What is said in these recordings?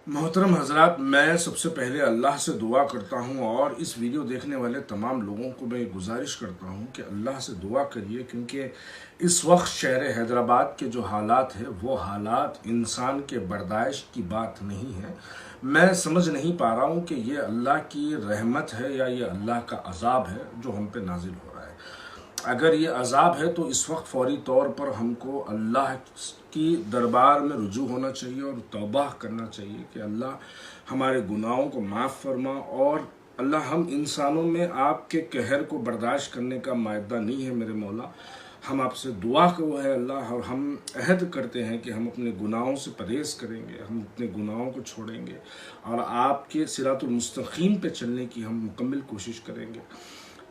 मोहतरम हजरात, मैं सबसे पहले अल्लाह से दुआ करता हूँ और इस वीडियो देखने वाले तमाम लोगों को मैं गुजारिश करता हूँ कि अल्लाह से दुआ करिए, क्योंकि इस वक्त शहर हैदराबाद के जो हालात है वो हालात इंसान के बर्दाश्त की बात नहीं है। मैं समझ नहीं पा रहा हूँ कि ये अल्लाह की रहमत है या ये अल्लाह का अजाब है जो हम पे नाजिल हो रहा है। अगर ये अजाब है तो इस वक्त फौरी तौर पर हमको अल्लाह की दरबार में रुजू होना चाहिए और तौबा करना चाहिए कि अल्लाह हमारे गुनाहों को माफ़ फरमा। और अल्लाह, हम इंसानों में आपके कहर को बर्दाश्त करने का मायदा नहीं है मेरे मौला। हम आपसे दुआ को है अल्लाह, और हम अहद करते हैं कि हम अपने गुनाहों से परहेज करेंगे, हम अपने गुनाहों को छोड़ेंगे और आपके सिरातुल मुस्तकीम पे चलने की हम मुकम्मल कोशिश करेंगे।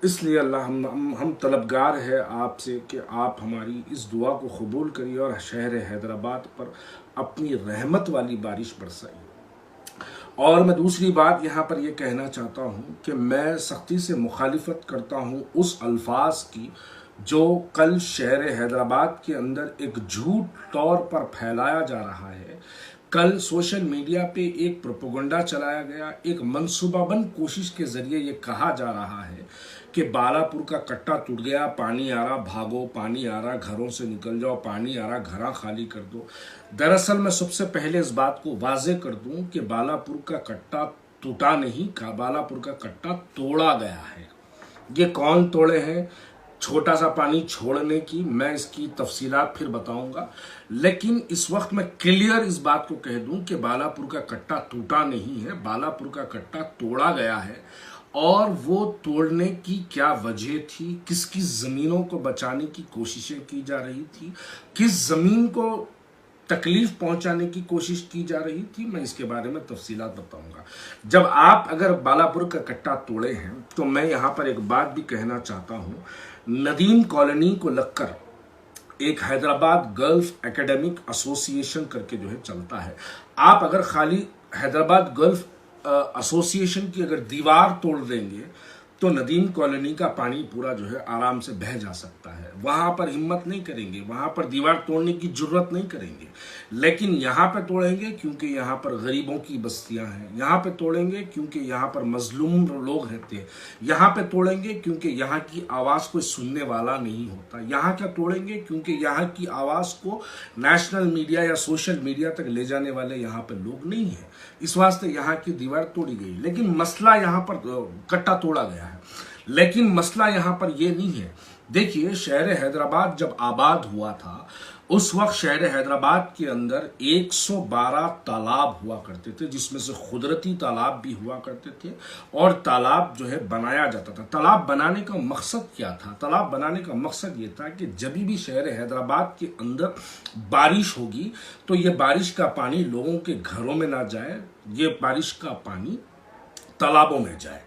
इसलिए अल्लाह, हम तलबगार है आपसे कि आप हमारी इस दुआ को कबूल करिए और शहर हैदराबाद पर अपनी रहमत वाली बारिश बरसाइए। और मैं दूसरी बात यहाँ पर यह कहना चाहता हूँ कि मैं सख्ती से मुखालिफत करता हूँ उस अल्फाज की जो कल शहर हैदराबाद के अंदर एक झूठ तौर पर फैलाया जा रहा है। कल सोशल मीडिया पे एक प्रोपेगेंडा चलाया गया, एक मंसूबाबंद कोशिश के जरिए ये कहा जा रहा है कि बालापुर का कट्टा टूट गया, पानी आ रहा भागो, पानी आ रहा घरों से निकल जाओ, पानी आ रहा घरा खाली कर दो। दरअसल मैं सबसे पहले इस बात को वाजे कर दूं कि बालापुर का कट्टा टूटा नहीं, बालापुर का कट्टा तोड़ा गया है। ये कौन तोड़े हैं, छोटा सा पानी छोड़ने की मैं इसकी तफसीलात फिर बताऊंगा, लेकिन इस वक्त मैं क्लियर इस बात को कह दूं कि बालापुर का कट्टा टूटा नहीं है, बालापुर का कट्टा तोड़ा गया है। और वो तोड़ने की क्या वजह थी, किसकी जमीनों को बचाने की कोशिशें की जा रही थी, किस जमीन को तकलीफ पहुंचाने की कोशिश की जा रही थी, मैं इसके बारे में तफसीलात बताऊंगा। जब आप अगर बालापुर का कट्टा तोड़े हैं तो मैं यहां पर एक बात भी कहना चाहता हूं। नदीम कॉलोनी को लगकर एक हैदराबाद गर्ल्फ एकेडमिक एसोसिएशन करके जो है चलता है। आप अगर खाली हैदराबाद गर्ल्फ एसोसिएशन की अगर दीवार तोड़ देंगे तो नदीम कॉलोनी का पानी पूरा जो है आराम से बह जा सकता है। वहां पर हिम्मत नहीं करेंगे, वहां पर दीवार तोड़ने की जरूरत नहीं करेंगे, लेकिन यहाँ पे तोड़ेंगे क्योंकि यहाँ पर गरीबों की बस्तियां हैं। यहाँ पे तोड़ेंगे क्योंकि यहाँ पर मजलूम लोग रहते हैं। यहाँ पे तोड़ेंगे क्योंकि यहाँ की आवाज कोई सुनने वाला नहीं होता। यहाँ क्या तोड़ेंगे क्योंकि यहाँ की आवाज को नेशनल मीडिया या सोशल मीडिया तक ले जाने वाले यहाँ पे लोग नहीं है, इस वास्ते यहाँ की दीवार तोड़ी गई। लेकिन मसला यहाँ पर कट्टा तोड़ा गया है, लेकिन मसला यहां पर यह नहीं है। देखिए, शहर हैदराबाद जब आबाद हुआ था उस वक्त शहर हैदराबाद के अंदर 112 तालाब हुआ करते थे, जिसमें से कुदरती तालाब भी हुआ करते थे और तालाब जो है बनाया जाता था। तालाब बनाने का मकसद क्या था? तालाब बनाने का मकसद ये था कि जब भी शहर हैदराबाद के अंदर बारिश होगी तो ये बारिश का पानी लोगों के घरों में ना जाए, ये बारिश का पानी तालाबों में जाए।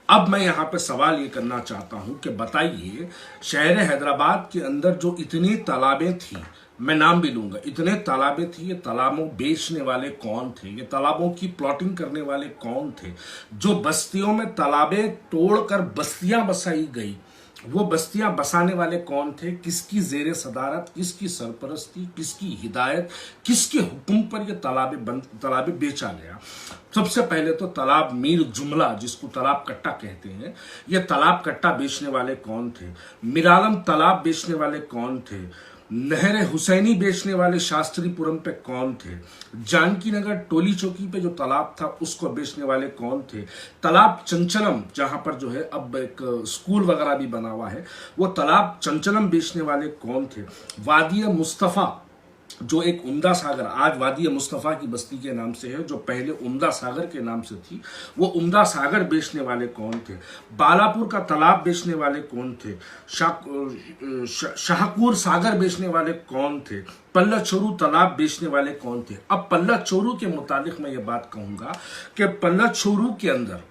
अब मैं यहां पे सवाल ये करना चाहता हूं कि बताइए, शहर हैदराबाद के अंदर जो इतनी तालाबें थी, मैं नाम भी लूंगा, इतने तालाबें थी, ये तालाबों बेचने वाले कौन थे, ये तालाबों की प्लॉटिंग करने वाले कौन थे? जो बस्तियों में तालाबें तोड़कर बस्तियां बसाई गई, वो बस्तियां बसाने वाले कौन थे? किसकी जेर सदारत, किसकी सरपरस्ती, किसकी हिदायत, किसके हुक्म पर यह तालाबें बेचा गया? सबसे पहले तो तालाब मीर जुमला, जिसको तालाब कट्टा कहते हैं, ये तालाब कट्टा बेचने वाले कौन थे? मिरालम तालाब बेचने वाले कौन थे? नहर हुसैनी बेचने वाले शास्त्रीपुरम पे कौन थे? जानकी नगर टोली चौकी पे जो तालाब था उसको बेचने वाले कौन थे? तालाब चंचलम, जहां पर जो है अब एक स्कूल वगैरह भी बना हुआ है, वो तालाब चंचलम बेचने वाले कौन थे? वादी मुस्तफा, जो एक उम्दा सागर आज वादी मुस्तफा की बस्ती के नाम से है, जो पहले उम्दा सागर के नाम से थी, वो उम्दा सागर बेचने वाले कौन थे? बालापुर का तालाब बेचने वाले कौन थे? शाहपुर सागर बेचने वाले कौन थे? पल्ला चोरू तालाब बेचने वाले कौन थे? अब पल्ला चोरू के मुताबिक मैं ये बात कहूंगा कि पल्ला चोरू के अंदर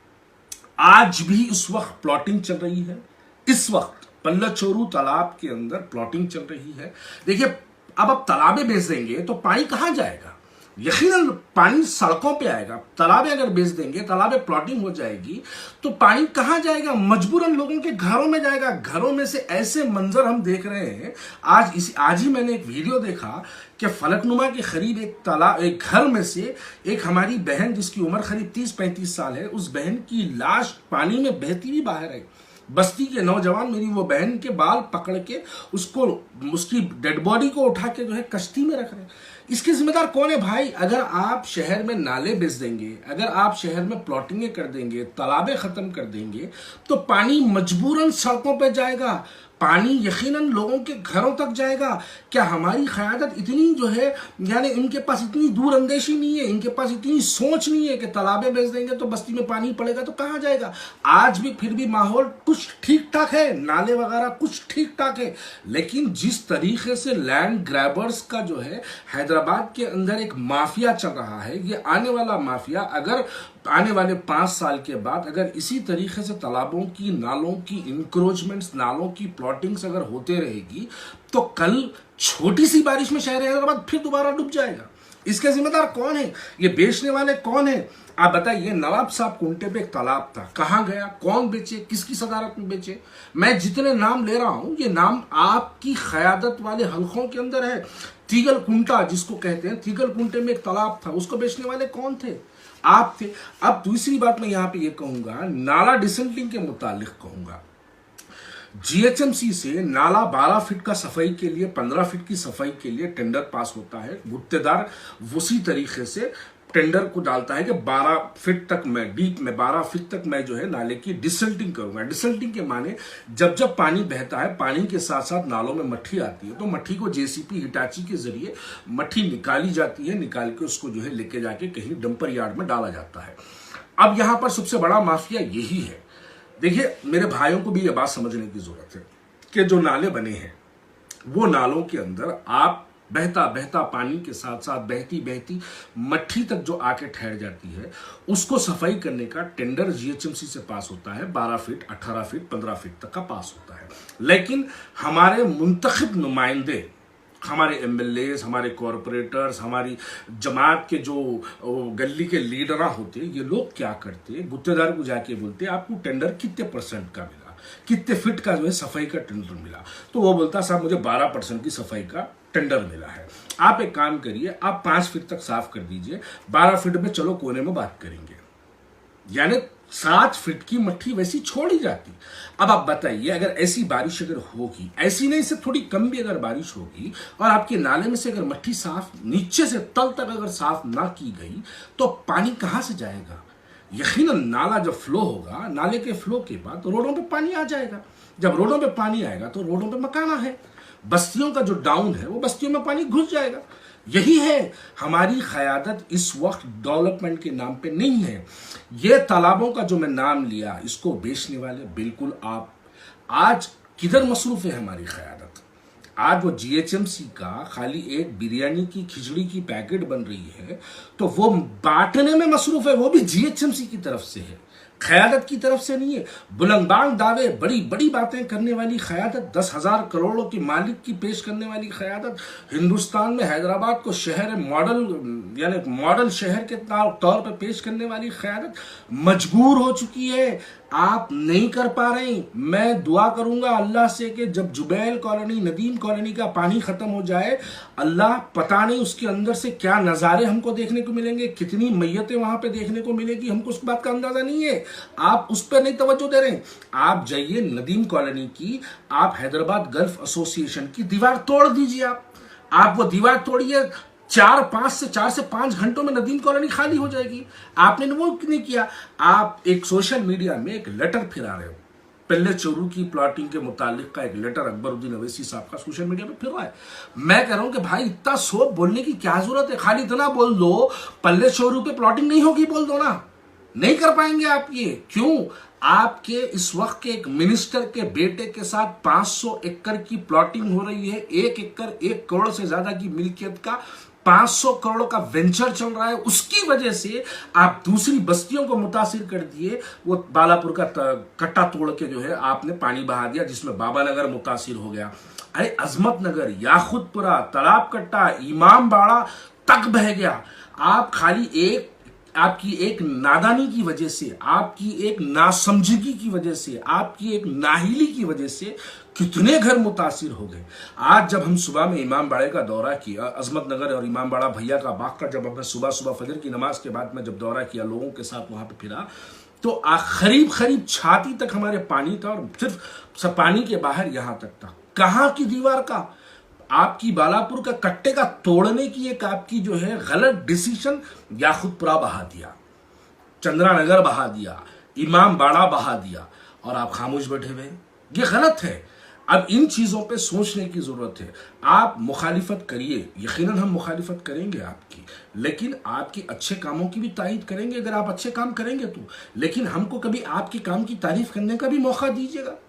आज भी इस वक्त प्लॉटिंग चल रही है। इस वक्त पल्ला चोरू तालाब के अंदर प्लॉटिंग चल रही है। देखिए, अब तालाबें बेच देंगे तो पानी कहां जाएगा? यकीनन पानी सड़कों पे आएगा। तालाबें अगर बेच देंगे, तालाबें प्लॉटिंग हो जाएगी, तो पानी कहाँ जाएगा? मजबूरन लोगों के घरों में जाएगा। घरों में से ऐसे मंजर हम देख रहे हैं। आज ही मैंने एक वीडियो देखा कि फलकनुमा के करीब एक घर में से एक हमारी बहन, जिसकी उम्र करीब 30-35 साल है, उस बहन की लाश पानी में बहती हुई बाहर आई। बस्ती के नौजवान मेरी वो बहन के बाल पकड़ के उसकी डेड बॉडी को उठा के जो है कश्ती में रख रहे हैं। इसके जिम्मेदार कौन है भाई? अगर आप शहर में नाले बेच देंगे, अगर आप शहर में प्लॉटिंगें कर देंगे, तालाबें खत्म कर देंगे, तो पानी मजबूरन सड़कों पर जाएगा। पानी यकीनन लोगों के घरों तक जाएगा। क्या हमारी क़यादत इतनी जो है, यानी इनके पास इतनी दूरअंदेशी नहीं है, इनके पास इतनी सोच नहीं है कि तालाबें बेच देंगे तो बस्ती में पानी पड़ेगा तो कहाँ जाएगा? आज भी फिर भी माहौल कुछ ठीक ठाक है, नाले वगैरह कुछ ठीक ठाक है, लेकिन जिस तरीके से लैंड ग्रैबर्स का जो है हैदराबाद के अंदर एक माफिया चल रहा है, ये आने वाला माफिया अगर आने वाले 5 साल के बाद अगर इसी तरीके से तालाबों की, नालों की इंक्रोचमेंट्स, नालों की प्लॉटिंग्स अगर होते रहेगी, तो कल छोटी सी बारिश में शहर हैदराबाद फिर दोबारा डूब जाएगा। इसके जिम्मेदार कौन है? ये बेचने वाले कौन है? आप बताइए। नवाब साहब कुंटे पे एक तालाब था, कहां गया? कौन बेचे? किसकी सदारत में बेचे? मैं जितने नाम ले रहा हूं, ये नाम आपकी क़यादत वाले हलकों के अंदर है। तीगल कुंटा जिसको कहते हैं, तीगल कुंटे में एक तालाब था, उसको बेचने वाले कौन थे? आप थे। अब दूसरी बात मैं यहां पे ये कहूंगा, नाला डिसेंटिंग के मुतालिक कहूंगा। जीएचएमसी से नाला 12 फीट का सफाई के लिए, 15 फीट की सफाई के लिए टेंडर पास होता है। गुत्तेदार उसी तरीके से टेंडर को डालता है कि 12 फीट तक मैं, डीप में 12 फीट तक मैं जो है नाले की डिसल्टिंग करूंगा। डिसल्टिंग के माने जब जब पानी बहता है, पानी के साथ साथ नालों में मट्टी आती है, तो मट्टी को जेसीपी हिटाची के जरिए मट्टी निकाली जाती है, निकाल के उसको जो है लेके जाके कहीं डंपर यार्ड में डाला जाता है। अब यहां पर सबसे बड़ा माफिया यही है। देखिए, मेरे भाइयों को भी यह बात समझने की जरूरत है कि जो नाले बने हैं, वो नालों के अंदर आप बहता बहता पानी के साथ साथ बहती बहती मट्टी तक जो आके ठहर जाती है, उसको सफाई करने का टेंडर जीएचएमसी से पास होता है। 12 फीट, 18 फीट, 15 फीट तक का पास होता है। लेकिन हमारे मुंतखब नुमाइंदे, हमारे एमएलए, हमारे कॉरपोरेटर्स, हमारी जमात के जो गली के लीडर होते, ये लोग क्या करते? गुत्तेदार को जाके बोलते आपको टेंडर कितने % का मिला, कितने फीट का जो है सफाई का टेंडर मिला? तो वो बोलता साहब मुझे 12% की सफाई का टेंडर मिला है। आप एक काम करिए, आप 5 फीट तक साफ कर दीजिए, 12 फीट में चलो कोने में बात करेंगे। यानी 7 फीट की मट्टी वैसी छोड़ ही जाती। अब आप बताइए, अगर ऐसी बारिश अगर होगी, ऐसी नहीं से थोड़ी कम भी अगर बारिश होगी, और आपके नाले में से अगर मट्टी साफ नीचे से तल तक अगर साफ ना की गई, तो पानी कहां से जाएगा? यकीनन नाला जब फ्लो होगा, नाले के फ्लो के बाद तो रोडों पे पानी आ जाएगा। जब रोडों पे पानी आएगा तो रोडों पे मकाना है, बस्तियों का जो डाउन है वो बस्तियों में पानी घुस जाएगा। यही है हमारी क़यादत इस वक्त डेवलपमेंट के नाम पे नहीं है। ये तालाबों का जो मैं नाम लिया, इसको बेचने वाले बिल्कुल आप आज किधर मसरूफ है हमारी क़यादत? आज वो जीएचएमसी का खाली एक बिरयानी की, खिचड़ी की पैकेट बन रही है तो वो बांटने में मसरूफ है, वो भी जीएचएमसी की तरफ से है, क़यादत की तरफ से नहीं है। बुलंदबांग दावे, बड़ी बड़ी बातें करने वाली क़यादत, 10,000 करोड़ों की मालिक की पेश करने वाली क़यादत, हिंदुस्तान में हैदराबाद को शहर मॉडल, यानी मॉडल शहर के तौर पर पेश करने वाली क़यादत मजबूर हो चुकी है। आप नहीं कर पा रहे। मैं दुआ करूंगा अल्लाह से कि जब जुबैल कॉलोनी, नदीम कॉलोनी का पानी खत्म हो जाए, अल्लाह पता नहीं उसके अंदर से क्या नज़ारे हमको देखने को मिलेंगे, कितनी मैयतें वहां पे देखने को मिलेगी, हमको उस बात का अंदाजा नहीं है। आप उस पर नहीं तवज्जो दे रहे। आप जाइए नदीम कॉलोनी की, आप हैदराबाद गल्फ एसोसिएशन की दीवार तोड़ दीजिए। आप वो दीवार तोड़िए, 4 से 5 घंटों में नदीम कॉलोनी खाली हो जाएगी। आपने वो नहीं किया। आप एक सोशल मीडिया में एक लेटर फिरा रहे हो, पल्ले चोरू की प्लॉटिंग के मुतालिक का एक लेटर अकबरुद्दीन अवैसी साहब का सोशल मीडिया पे फिर रहा है। मैं कह रहा हूं कि भाई इतना सोच बोलने की क्या जरूरत है? खाली इतना बोल दो पल्ले चोरू पे प्लॉटिंग नहीं होगी, बोल दो ना। नहीं कर पाएंगे आप ये। क्यों? आपके इस वक्त के एक मिनिस्टर के बेटे के साथ 500 एकड़ की प्लॉटिंग हो रही है। 1 एकड़ 1 करोड़ से ज्यादा की मिल्कियत का 500 करोड़ का वेंचर चल रहा है। उसकी वजह से आप दूसरी बस्तियों को मुतासिर कर दिए। वो बालापुर का कट्टा तोड़ के जो है आपने पानी बहा दिया, जिसमें बाबा नगर मुतासिर हो गया। अरे अजमत नगर, याखुदपुरा, तालाब कट्टा, इमाम बाड़ा, तक बह गया। आप खाली आपकी एक नादानी की वजह से, आपकी एक नासमझगी की वजह से, आपकी एक नाहिली की वजह से कितने घर मुतासिर हो गए। आज जब हम सुबह में इमाम बाड़े का दौरा किया, अजमत नगर और इमाम बाड़ा भैया का बाग का जब हमने सुबह सुबह फजर की नमाज के बाद में जब दौरा किया, लोगों के साथ वहां पे फिरा, तो करीब करीब छाती तक हमारे पानी था और सिर्फ पानी के बाहर यहां तक था। कहां की दीवार का, आपकी बालापुर का कट्टे का तोड़ने की एक आपकी जो है गलत डिसीजन, याखुदपुरा बहा दिया, चंद्रा नगर बहा दिया, इमाम बाड़ा बहा दिया और आप खामोश बैठे हुए। ये गलत है। अब इन चीजों पे सोचने की जरूरत है। आप मुखालिफत करिए, यकीनन हम मुखालिफत करेंगे आपकी, लेकिन आपके अच्छे कामों की भी तारीफ करेंगे अगर आप अच्छे काम करेंगे तो। लेकिन हमको कभी आपके काम की तारीफ करने का भी मौका दीजिएगा।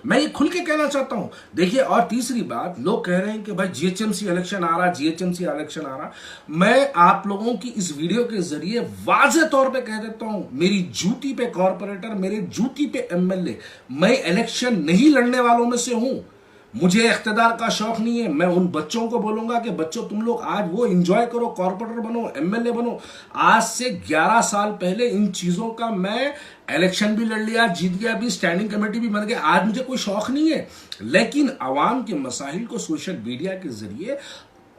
मैं ये खुल के कहना चाहता हूं। देखिए, और तीसरी बात, लोग कह रहे हैं कि भाई जीएचएमसी इलेक्शन आ रहा, जीएचएमसी इलेक्शन आ रहा। मैं आप लोगों की इस वीडियो के जरिए वाज़ेह तौर पे कह देता हूं, मेरी जूती पे कॉर्पोरेटर, मेरे जूती पे एमएलए, मैं इलेक्शन नहीं लड़ने वालों में से हूं। मुझे इख्तिदार का शौक नहीं है। मैं उन बच्चों को बोलूंगा कि बच्चों तुम लोग आज वो एंजॉय करो, कॉर्पोरेटर बनो, एमएलए बनो। आज से 11 साल पहले इन चीजों का मैं इलेक्शन भी लड़ लिया, जीत गया भी, स्टैंडिंग कमेटी भी बन गया। आज मुझे कोई शौक नहीं है, लेकिन आवाम के मसाइल को सोशल मीडिया के जरिए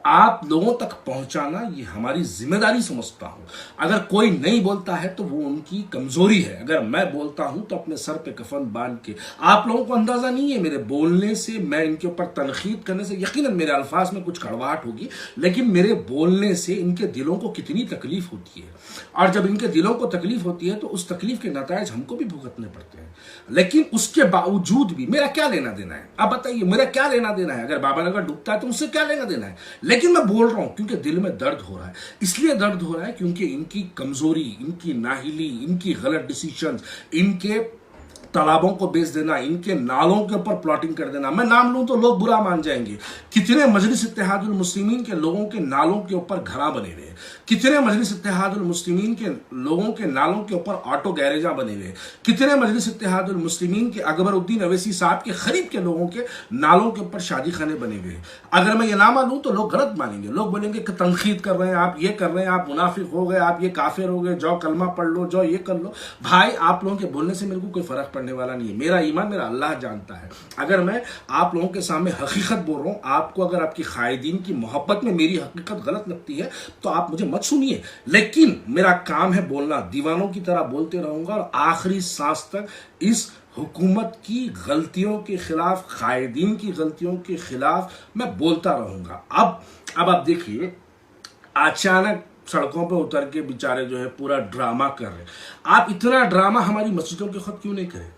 आप लोगों तक पहुंचाना ये हमारी जिम्मेदारी समझता हूं। अगर कोई नहीं बोलता है तो वो उनकी कमजोरी है। अगर मैं बोलता हूं तो अपने सर पे कफन बांध के, आप लोगों को अंदाजा नहीं है मेरे बोलने से, मैं इनके ऊपर तनकीद करने से, यकीनन मेरे अल्फाज में कुछ कड़वाहट होगी, लेकिन मेरे बोलने से इनके दिलों को कितनी तकलीफ होती है। और जब इनके दिलों को तकलीफ होती है तो उस तकलीफ के नतायज हमको भी भुगतने पड़ते हैं। लेकिन उसके बावजूद भी मेरा क्या लेना देना है? आप बताइए, मेरा क्या लेना देना है? अगर बाबा नगर डूबता है तो उससे क्या लेना देना है? लेकिन मैं बोल रहा हूं क्योंकि दिल में दर्द हो रहा है। इसलिए दर्द हो रहा है क्योंकि इनकी कमजोरी, इनकी नाहिली, इनकी गलत डिसीजंस, इनके तालाबों को बेच देना, इनके नालों के ऊपर प्लॉटिंग कर देना। मैं नाम लूं तो लोग बुरा मान जाएंगे। कितने मजलिस इत्तेहादुल मुस्लिमीन के लोगों के नालों के ऊपर घरा बने हुए, कितने मजलिस इत्तेहादुल मुस्लिमीन के लोगों के नालों के ऊपर ऑटो गैरेजा बने हुए, कितने मजलिस इत्तेहादुल मुस्लिमीन के अकबरुद्दीन अवैसी साहब के खरीब के लोगों के नालों के ऊपर शादी खाने बने हुए। अगर मैं ये नाम लूं तो लोग गलत मानेंगे, लोग बोलेंगे कि तनकीद कर रहे हैं, आप ये कर रहे हैं, आप मुनाफिक हो गए, आप ये काफिर हो गए, जो कलमा पढ़ लो, जो ये कर लो। भाई, आप लोगों के बोलने से मेरे को कोई फर्क पड़ने वाला नहीं है। मेरा ईमान मेरा अल्लाह जानता है। अगर मैं आप लोगों के सामने हकीकत बोल रहा हूं, आपको अगर आपकी कायदीन की मोहब्बत में मेरी हकीकत गलत लगती है तो आप मुझे मत सुनिए, लेकिन मेरा काम है बोलना। दीवानों की तरह बोलते रहूंगा और आखिरी सांस तक इस हुकूमत की गलतियों के खिलाफ, कायदीन की गलतियों के खिलाफ मैं बोलता रहूंगा। अब आप देखिए, अचानक सड़कों पे उतर के बेचारे जो है पूरा ड्रामा कर रहे हैं। आप इतना ड्रामा हमारी मस्जिदों के खुद क्यों नहीं करें?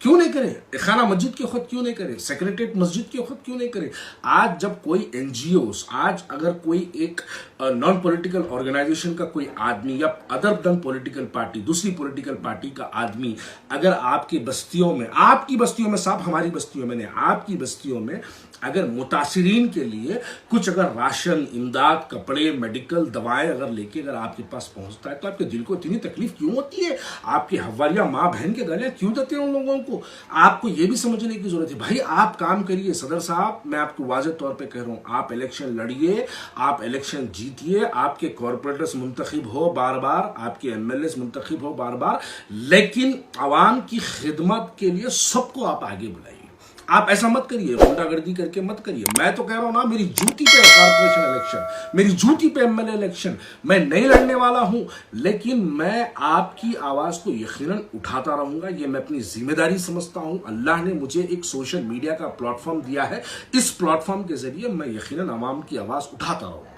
क्यों नहीं करें? खाना मस्जिद के खुद क्यों नहीं करें? सेक्रेटरीट मस्जिद के खुद क्यों नहीं करें? आज जब कोई एनजीओस, आज अगर कोई एक नॉन पॉलिटिकल ऑर्गेनाइजेशन का कोई आदमी या अदर देन पॉलिटिकल पार्टी, दूसरी पॉलिटिकल पार्टी का आदमी अगर आपकी बस्तियों में, आपकी बस्तियों में, साहब हमारी बस्तियों में नहीं, आपकी बस्तियों में अगर मुतासिरीन के लिए कुछ अगर राशन, इमदाद, कपड़े, मेडिकल, दवाएं अगर लेके अगर आपके पास पहुंचता है तो आपके दिल को इतनी तकलीफ क्यों होती है? आपकी हवारिया माँ बहन के गले क्यों देते हैं उन लोगों को? आपको यह भी समझने की जरूरत है। भाई, आप काम करिए। सदर साहब, मैं आपको वाज़ेह तौर पे कह रहा हूं, आप इलेक्शन लड़िए, आप इलेक्शन जीतिए, आपके कॉर्पोरेटर्स मुंतखब हो बार बार, आपके एमएलए मुंतखब हो बार बार, लेकिन आवाम की खिदमत के लिए सबको आप आगे बुलाइए। आप ऐसा मत करिए, गुंडागर्दी करके मत करिए। मैं तो कह रहा हूं ना, मेरी जूती पे कॉर्पोरेशन इलेक्शन, मेरी जूती पे एमएलए इलेक्शन, मैं नहीं लड़ने वाला हूं, लेकिन मैं आपकी आवाज को यकीनन उठाता रहूंगा। ये मैं अपनी जिम्मेदारी समझता हूं। अल्लाह ने मुझे एक सोशल मीडिया का प्लेटफॉर्म दिया है, इस प्लेटफॉर्म के जरिए मैं यकीनन आवाम की आवाज उठाता रहूंगा।